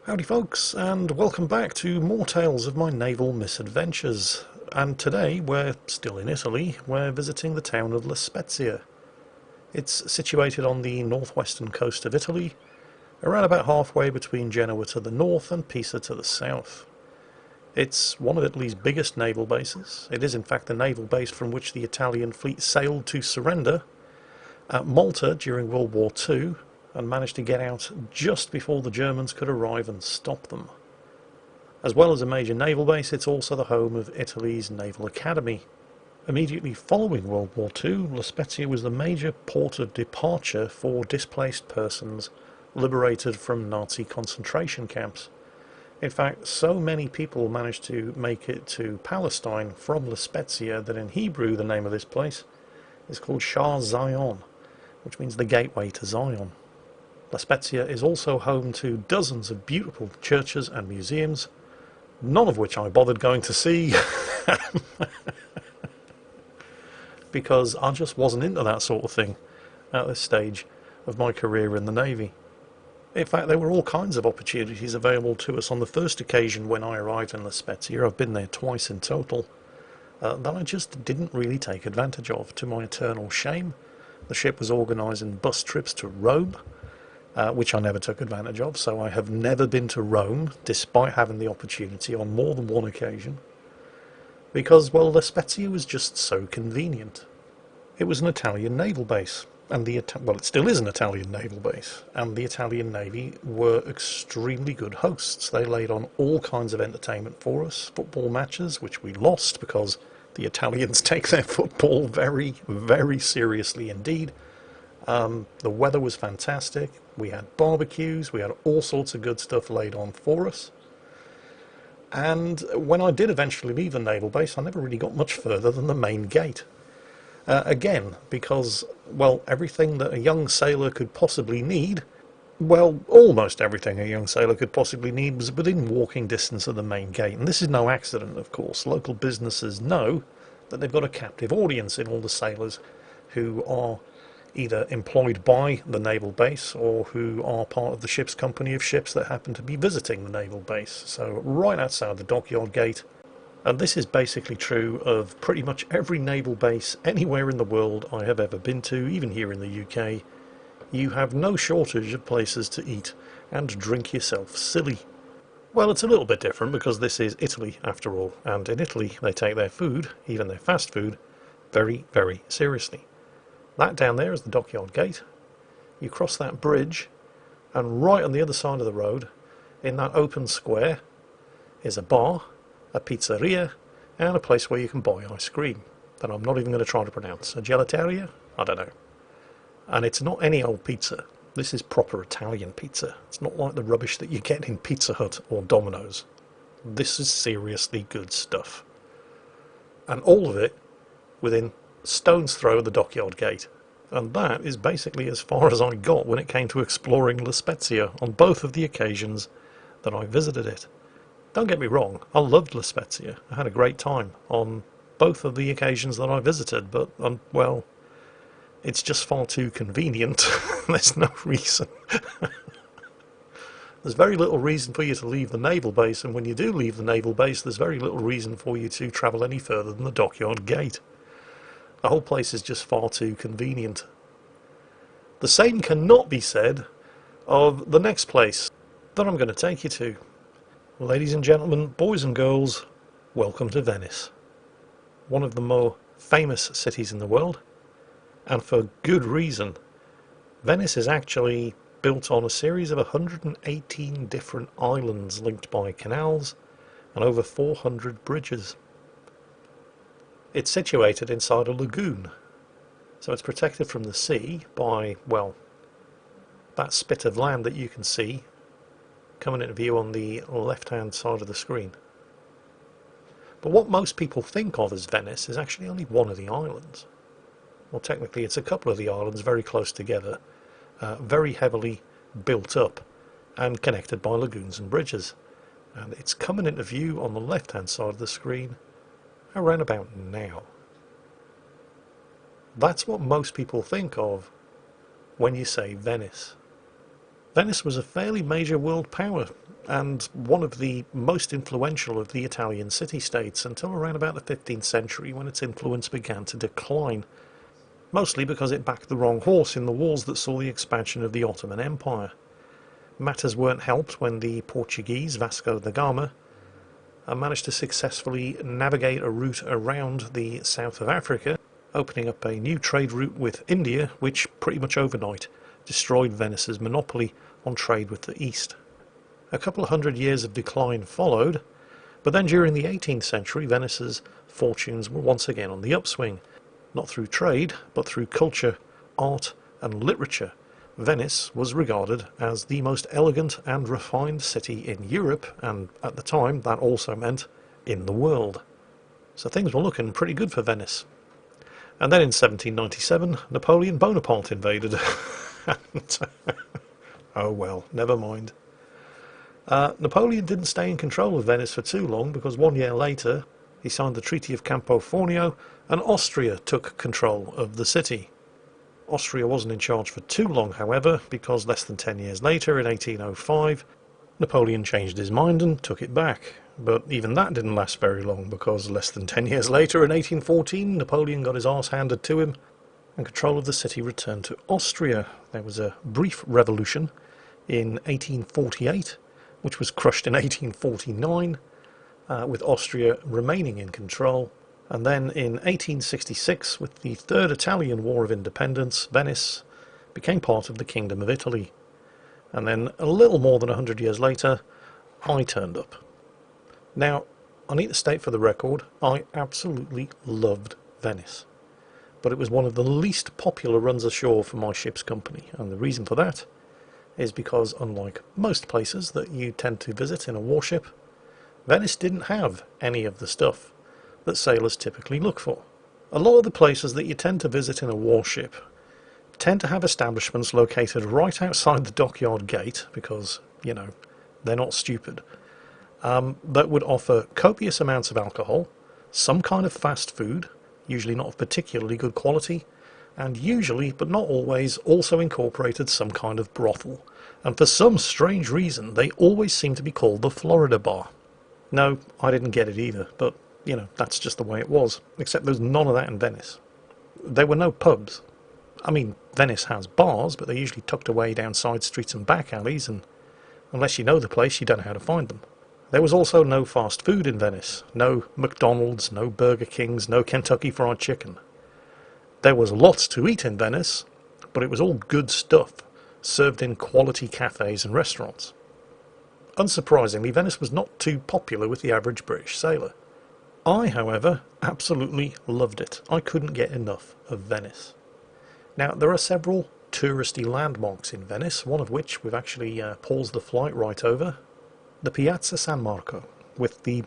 Howdy folks, and welcome back to more tales of my naval misadventures. And today we're still in Italy. We're visiting the town of La Spezia. It's situated on the northwestern coast of Italy, around about halfway between Genoa to the north and Pisa to the south. It's one of Italy's biggest naval bases. It is in fact the naval base from which the Italian fleet sailed to surrender at Malta during World War II, and managed to get out just before the Germans could arrive and stop them. As well as a major naval base, it's also the home of Italy's Naval Academy. Immediately following World War II, La Spezia was the major port of departure for displaced persons liberated from Nazi concentration camps. In fact, so many people managed to make it to Palestine from La Spezia that in Hebrew the name of this place is called Shar Zion, which means the gateway to Zion. La Spezia is also home to dozens of beautiful churches and museums, none of which I bothered going to see because I just wasn't into that sort of thing at this stage of my career in the Navy. In fact, there were all kinds of opportunities available to us on the first occasion when I arrived in La Spezia. I've been there twice in total, that I just didn't really take advantage of, to my eternal shame. The ship was organising bus trips to Rome, which I never took advantage of, so I have never been to Rome, despite having the opportunity on more than one occasion, because, well, La Spezia was just so convenient. It was an Italian naval base, and it still is an Italian naval base, and the Italian Navy were extremely good hosts. They laid on all kinds of entertainment for us, football matches, which we lost because the Italians take their football very, very seriously indeed. The weather was fantastic. We had barbecues. We had all sorts of good stuff laid on for us. And when I did eventually leave the naval base, I never really got much further than the main gate. Again, because, well, everything that a young sailor could possibly need, well, almost everything a young sailor could possibly need was within walking distance of the main gate. And this is no accident, of course. Local businesses know that they've got a captive audience in all the sailors who are either employed by the naval base or who are part of the ship's company of ships that happen to be visiting the naval base. So right outside the dockyard gate, and this is basically true of pretty much every naval base anywhere in the world I have ever been to, even here in the UK, you have no shortage of places to eat and drink yourself silly. Well, it's a little bit different because this is Italy after all, and in Italy they take their food, even their fast food, very, very seriously. That down there is the dockyard gate. You cross that bridge, and right on the other side of the road, in that open square, is a bar, a pizzeria, and a place where you can buy ice cream that I'm not even going to try to pronounce. A gelateria? I don't know. And it's not any old pizza. This is proper Italian pizza. It's not like the rubbish that you get in Pizza Hut or Domino's. This is seriously good stuff. And all of it within stone's throw of the dockyard gate. And that is basically as far as I got when it came to exploring La Spezia on both of the occasions that I visited it. Don't get me wrong, I loved La Spezia. I had a great time on both of the occasions that I visited, but, well, it's just far too convenient. There's no reason. There's very little reason for you to leave the naval base, and when you do leave the naval base, there's very little reason for you to travel any further than the dockyard gate. The whole place is just far too convenient. The same cannot be said of the next place that I'm going to take you to. Ladies and gentlemen, boys and girls, welcome to Venice. One of the more famous cities in the world, and for good reason. Venice is actually built on a series of 118 different islands linked by canals and over 400 bridges. It's situated inside a lagoon, so it's protected from the sea by, well, that spit of land that you can see coming into view on the left-hand side of the screen. But what most people think of as Venice is actually only one of the islands. Well, technically it's a couple of the islands very close together, very heavily built up and connected by lagoons and bridges. And it's coming into view on the left-hand side of the screen around about now. That's what most people think of when you say Venice. Venice was a fairly major world power and one of the most influential of the Italian city-states until around about the 15th century, when its influence began to decline, mostly because it backed the wrong horse in the wars that saw the expansion of the Ottoman Empire. Matters weren't helped when the Portuguese, Vasco da Gama, managed to successfully navigate a route around the south of Africa, opening up a new trade route with India, which pretty much overnight destroyed Venice's monopoly on trade with the East. A couple of hundred years of decline followed, but then during the 18th century Venice's fortunes were once again on the upswing, not through trade, but through culture, art and literature. Venice was regarded as the most elegant and refined city in Europe, and at the time that also meant in the world. So things were looking pretty good for Venice. And then in 1797, Napoleon Bonaparte invaded. Oh well, never mind. Napoleon didn't stay in control of Venice for too long, because 1 year later he signed the Treaty of Campo Formio and Austria took control of the city. Austria wasn't in charge for too long, however, because less than 10 years later, in 1805, Napoleon changed his mind and took it back. But even that didn't last very long, because less than 10 years later, in 1814, Napoleon got his arse handed to him, and control of the city returned to Austria. There was a brief revolution in 1848, which was crushed in 1849, with Austria remaining in control. And then in 1866, with the Third Italian War of Independence, Venice became part of the Kingdom of Italy. And then a little more than 100 years later, I turned up. Now, I need to state for the record, I absolutely loved Venice. But it was one of the least popular runs ashore for my ship's company, and the reason for that is because, unlike most places that you tend to visit in a warship, Venice didn't have any of the stuff that sailors typically look for. A lot of the places that you tend to visit in a warship tend to have establishments located right outside the dockyard gate, because, you know, they're not stupid, that would offer copious amounts of alcohol, some kind of fast food, usually not of particularly good quality, and usually, but not always, also incorporated some kind of brothel. And for some strange reason, they always seem to be called the Florida Bar. No, I didn't get it either, but, you know, that's just the way it was. Except there's none of that in Venice. There were no pubs. I mean, Venice has bars, but they're usually tucked away down side streets and back alleys, and unless you know the place, you don't know how to find them. There was also no fast food in Venice. No McDonald's, no Burger Kings, no Kentucky Fried Chicken. There was lots to eat in Venice, but it was all good stuff, served in quality cafes and restaurants. Unsurprisingly, Venice was not too popular with the average British sailor. I, however, absolutely loved it. I couldn't get enough of Venice. Now, there are several touristy landmarks in Venice, one of which we've actually paused the flight right over. The Piazza San Marco, with the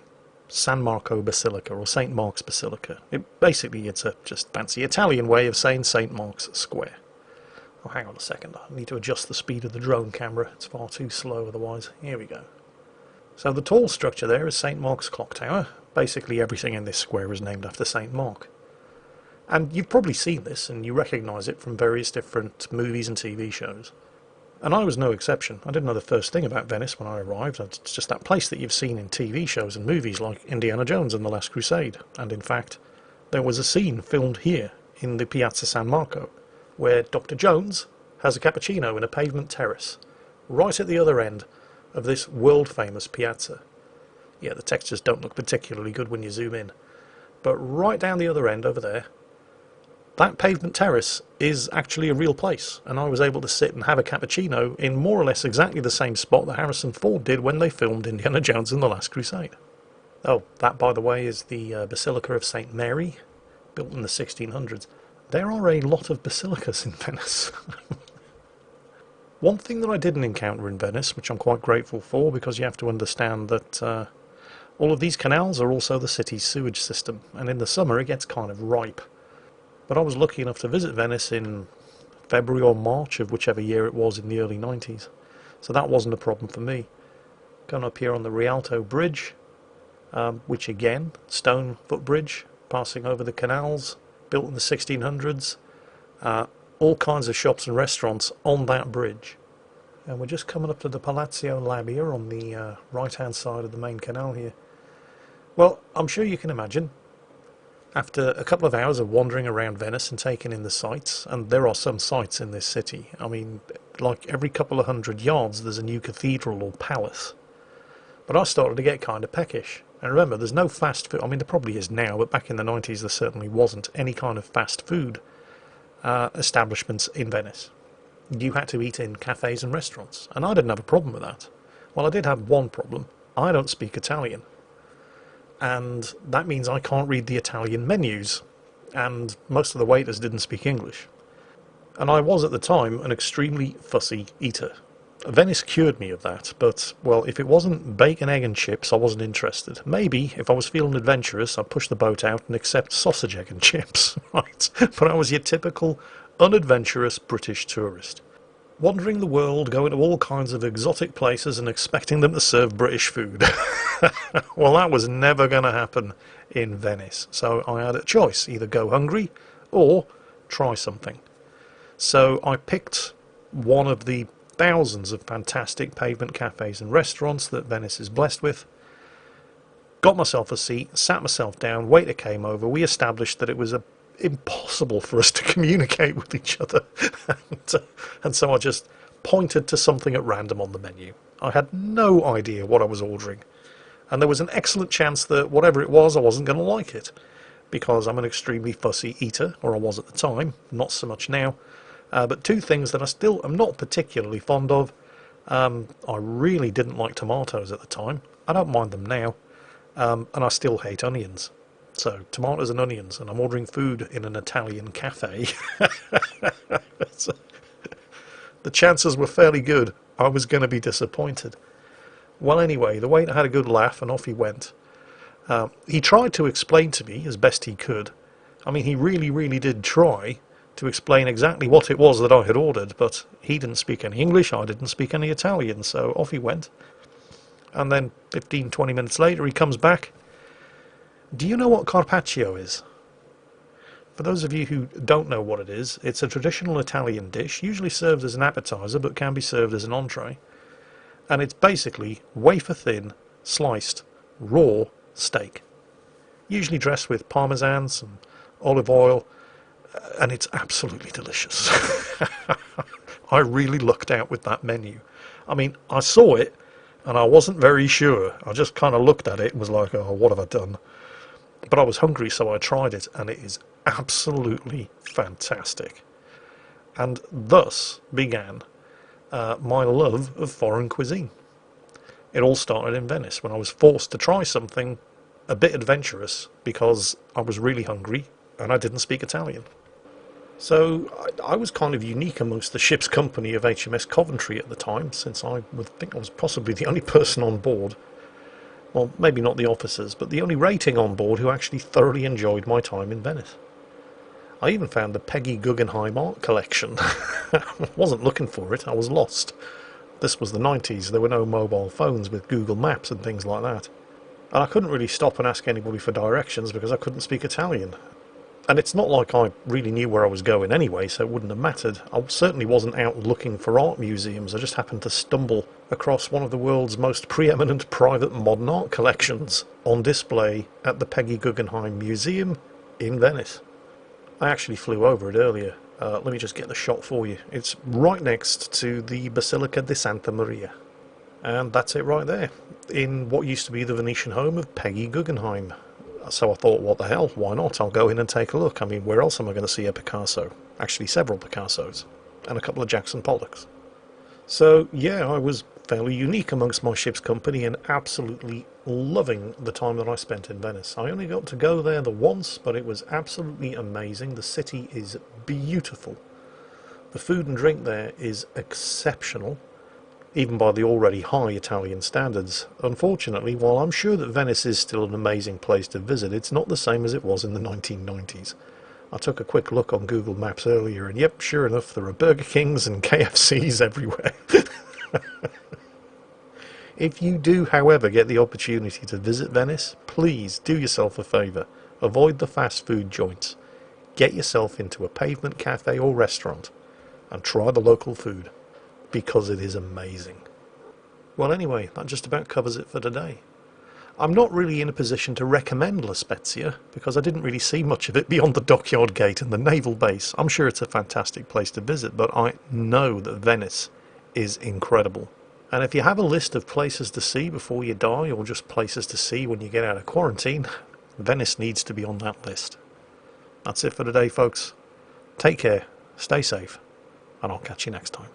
San Marco Basilica, or St. Mark's Basilica. Basically, it's a just fancy Italian way of saying St. Mark's Square. Oh, hang on a second, I need to adjust the speed of the drone camera. It's far too slow otherwise. Here we go. So the tall structure there is St. Mark's Clock Tower. Basically everything in this square is named after St. Mark. And you've probably seen this, and you recognise it from various different movies and TV shows. And I was no exception. I didn't know the first thing about Venice when I arrived. It's just that place that you've seen in TV shows and movies like Indiana Jones and The Last Crusade. And in fact, there was a scene filmed here in the Piazza San Marco, where Dr. Jones has a cappuccino in a pavement terrace, right at the other end of this world-famous piazza. Yeah, the textures don't look particularly good when you zoom in, but right down the other end over there, that pavement terrace is actually a real place, and I was able to sit and have a cappuccino in more or less exactly the same spot that Harrison Ford did when they filmed Indiana Jones and The Last Crusade. Oh, that, by the way, is the Basilica of St. Mary, built in the 1600s. There are a lot of basilicas in Venice. One thing that I didn't encounter in Venice, which I'm quite grateful for, because you have to understand that all of these canals are also the city's sewage system, and in the summer it gets kind of ripe. But I was lucky enough to visit Venice in February or March of whichever year it was in the early 90s, so that wasn't a problem for me. Going up here on the Rialto Bridge, which again, stone footbridge, passing over the canals, built in the 1600s, all kinds of shops and restaurants on that bridge. And we're just coming up to the Palazzo Labia on the right-hand side of the main canal here. Well, I'm sure you can imagine, after a couple of hours of wandering around Venice and taking in the sights, and there are some sights in this city, I mean, like every couple of 100 yards there's a new cathedral or palace. But I started to get kind of peckish. And remember, there's no fast food, I mean there probably is now, but back in the 90s there certainly wasn't any kind of fast food establishments in Venice. You had to eat in cafes and restaurants, and I didn't have a problem with that. Well, I did have one problem. I don't speak Italian, and that means I can't read the Italian menus, and most of the waiters didn't speak English. And I was at the time an extremely fussy eater. Venice cured me of that, but, well, if it wasn't bacon, egg and chips, I wasn't interested. Maybe, if I was feeling adventurous, I'd push the boat out and accept sausage, egg and chips, right? But I was your typical unadventurous British tourist, wandering the world, going to all kinds of exotic places and expecting them to serve British food. Well, that was never going to happen in Venice, so I had a choice, either go hungry or try something. So I picked one of the thousands of fantastic pavement cafes and restaurants that Venice is blessed with, got myself a seat, sat myself down, waiter came over, we established that it was impossible for us to communicate with each other, and so I just pointed to something at random on the menu. I had no idea what I was ordering, and there was an excellent chance that whatever it was I wasn't going to like it, because I'm an extremely fussy eater, or I was at the time, not so much now. But two things that I still am not particularly fond of. I really didn't like tomatoes at the time. I don't mind them now, and I still hate onions. So, tomatoes and onions, and I'm ordering food in an Italian cafe. So, the chances were fairly good I was going to be disappointed. Well, anyway, the waiter had a good laugh and off he went. He tried to explain to me as best he could. I mean, he really did try to explain exactly what it was that I had ordered, but he didn't speak any English, I didn't speak any Italian, so off he went. And then 15-20 minutes later he comes back. Do you know what carpaccio is? For those of you who don't know what it is, it's a traditional Italian dish, usually served as an appetizer, but can be served as an entree. And it's basically wafer-thin, sliced, raw steak. Usually dressed with parmesan, some olive oil, and it's absolutely delicious. I really lucked out with that menu. I mean, I saw it, and I wasn't very sure. I just kind of looked at it and was like, oh, what have I done? But I was hungry, so I tried it, and it is absolutely fantastic. And thus began my love of foreign cuisine. It all started in Venice, when I was forced to try something a bit adventurous, because I was really hungry, and I didn't speak Italian. So I was kind of unique amongst the ship's company of HMS Coventry at the time, since I would think I was possibly the only person on board, well, maybe not the officers, but the only rating on board who actually thoroughly enjoyed my time in Venice. I even found the Peggy Guggenheim art collection. I wasn't looking for it, I was lost. This was the 90s, there were no mobile phones with Google Maps and things like that. And I couldn't really stop and ask anybody for directions because I couldn't speak Italian. And it's not like I really knew where I was going anyway, so it wouldn't have mattered. I certainly wasn't out looking for art museums. I just happened to stumble across one of the world's most preeminent private modern art collections on display at the Peggy Guggenheim Museum in Venice. I actually flew over it earlier. Let me just get the shot for you. It's right next to the Basilica di Santa Maria. And that's it right there, in what used to be the Venetian home of Peggy Guggenheim. So I thought, what the hell, why not? I'll go in and take a look. I mean, where else am I going to see a Picasso? Actually, several Picassos, and a couple of Jackson Pollocks. So, yeah, I was fairly unique amongst my ship's company and absolutely loving the time that I spent in Venice. I only got to go there the once, but it was absolutely amazing. The city is beautiful. The food and drink there is exceptional, even by the already high Italian standards. Unfortunately, while I'm sure that Venice is still an amazing place to visit, it's not the same as it was in the 1990s. I took a quick look on Google Maps earlier, and yep, sure enough, there are Burger Kings and KFCs everywhere. If you do, however, get the opportunity to visit Venice, please do yourself a favour. Avoid the fast food joints. Get yourself into a pavement cafe or restaurant and try the local food. because it is amazing. Well, anyway, that just about covers it for today. I'm not really in a position to recommend La Spezia because I didn't really see much of it beyond the dockyard gate and the naval base. I'm sure it's a fantastic place to visit, but I know that Venice is incredible. And if you have a list of places to see before you die, or just places to see when you get out of quarantine, Venice needs to be on that list. That's it for today, folks. Take care, stay safe, and I'll catch you next time.